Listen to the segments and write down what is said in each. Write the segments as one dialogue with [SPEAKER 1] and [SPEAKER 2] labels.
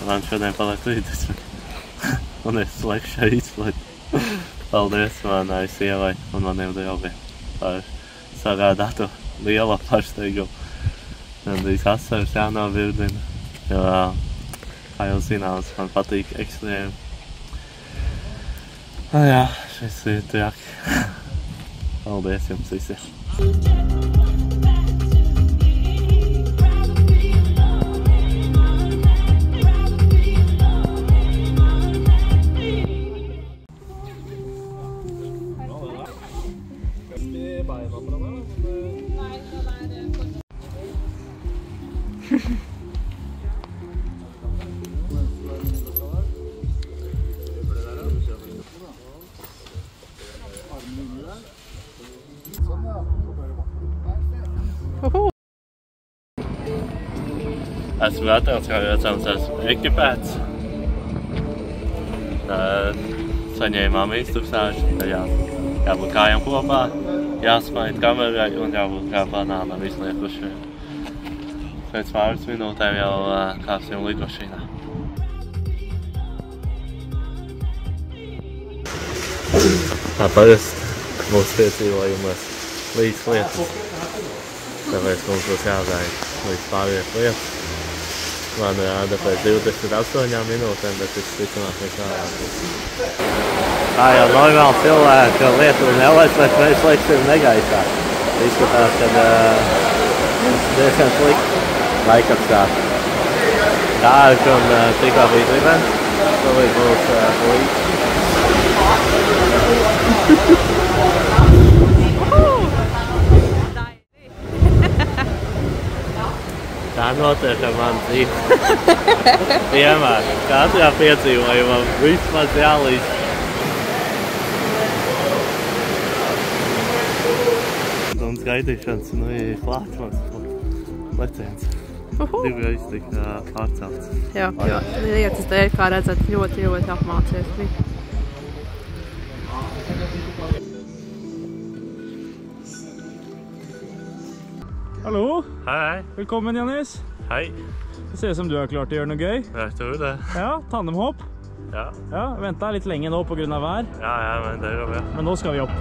[SPEAKER 1] man šodien paliek līdzi. Un es lekšā izplatu. Paldies manai sievai un maniem draugiem par sagādātu lielu pašteigumu. Gandrīz asaras jānovirdina, jo, kā jau zināms, man patīk ekstrēmi. Jā, šis ir traki. Paldies jums visiem! Esmu gatavs, kā redzams, esmu ekipēts. Saņēmām instruksāžu, ka jābūt kājām kopā, jāsmaid kamerai un jābūt kā banānam izliekušiem. Pēc pāris minūtēm jau kāpsim lidmašīnā. Tā parasti mūsu piedzīvojumos līdz lietas, tāpēc mums būs jāgaida līdz pāriet lietas. Man rāda pēc 28 minūtēm, bet es ticamāk nekā. Tā jau normāli cilvēka lietu nelaic, bet mēs laiksim negaisā. Izskatās, ka diezgan slikti laikapstākļi. Dārgi un tikā bija tribens, tāpēc būs līdzi. Tā notiek ar manu dzīvi. Vienmēr, katrā piedzīvojumā vismaz jālīdz. Un gaidīšanas ir klāts mans leciens. Divreiz tika atcelts.
[SPEAKER 2] Jā, jo lietas dēļ, kā redzat, ļoti apmācies bija.
[SPEAKER 3] Hallo!
[SPEAKER 1] Hei!
[SPEAKER 3] Velkommen, Jannis!
[SPEAKER 1] Hei!
[SPEAKER 3] Det ser ut som du er klar til å gjøre noe gøy.
[SPEAKER 1] Jeg tror det.
[SPEAKER 3] Ja, tandemhopp.
[SPEAKER 1] Ja.
[SPEAKER 3] Ja, ventet litt lenge nå på grunn av vær.
[SPEAKER 1] Ja, men det går bra.
[SPEAKER 3] Men nå skal vi opp.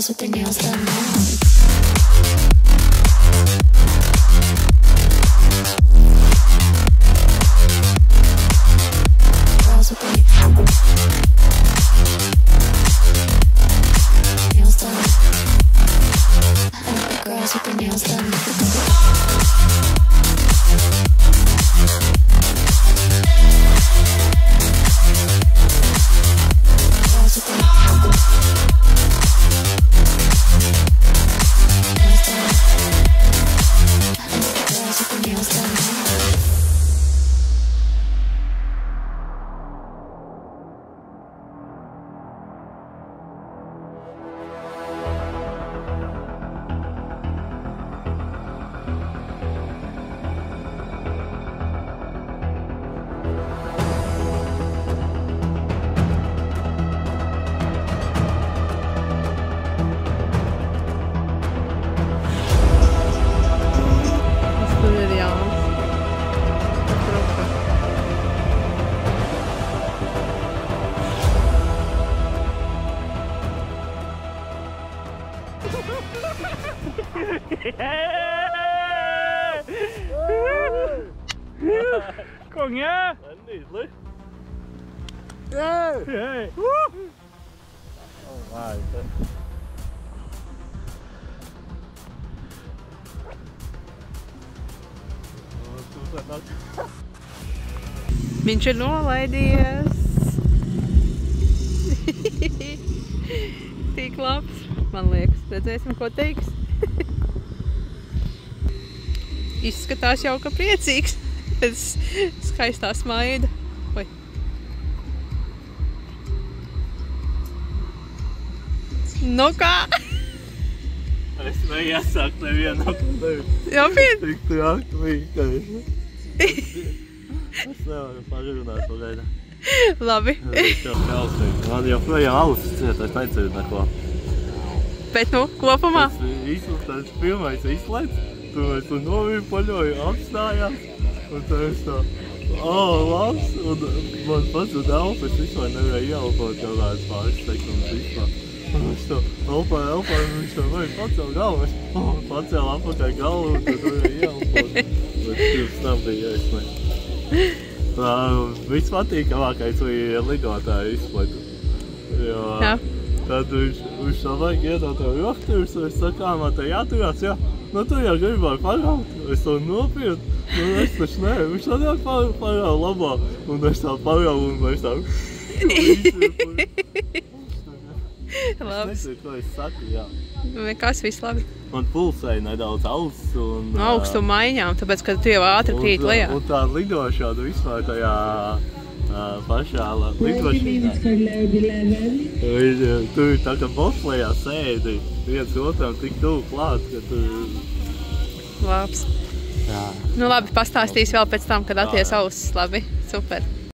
[SPEAKER 4] With their nails done now.
[SPEAKER 3] Konge!
[SPEAKER 1] Det er nydelig.
[SPEAKER 3] Hey.
[SPEAKER 2] Viņš ir nolaidies. Tik labs, man liekas. Redzēsim, ko teiks. Izskatās jau, ka priecīgs. Pēc skaistā smaida. Oi. Nu kā?
[SPEAKER 1] Es neiesāku nevienu apgādāju.
[SPEAKER 2] Jāpien?
[SPEAKER 1] Tik traki vienkārši. Es nevaru parunāt pagaida.
[SPEAKER 2] Labi.
[SPEAKER 1] Man joprojām ausis ciet, es nedzirdu neko.
[SPEAKER 2] Bet nu, kopumā?
[SPEAKER 1] Tas pirmais izslēdz, tu novīpaļoji, apstājās, un tad es tā, labs, un man pats un elpas vispār nevarēja ieelpot kaut kādas pāris sekundes vispār. Un viņš tā elpāja, un viņš tā vajag pacēl galvu, es pacēlu apakaļ galvu, un tad varēja ieelpot. Bet pirms tam bija jāizslēdz. Viss patīkamākais bija lidotāja izslēdz.
[SPEAKER 2] Jā.
[SPEAKER 1] Tad viņš tā vajag iedot tev rokturs, un es sakā, man te jāturās, jā. Nu, tu jau gribēji paraut, es to nopirkt, un es taču ne, viņš tā jau parau labā, un es tā parau, un es tā...
[SPEAKER 2] Labs.
[SPEAKER 1] Es nezinu, ko es saku, jā.
[SPEAKER 2] Kas viss labi?
[SPEAKER 1] Man pulsēja nedaudz auss, un...
[SPEAKER 2] Augstu maiņām, tāpēc, ka tu jau ātri krīt lejā.
[SPEAKER 1] Un tā lidošana vispār tajā pašā lidošanā. Tu tā kā boslējā sēdi viens otram tik tuvu klāt, ka tu...
[SPEAKER 2] Labs.
[SPEAKER 1] Jā.
[SPEAKER 2] Nu labi, pastāstīs vēl pēc tam, kad atties ausis. Labi, super.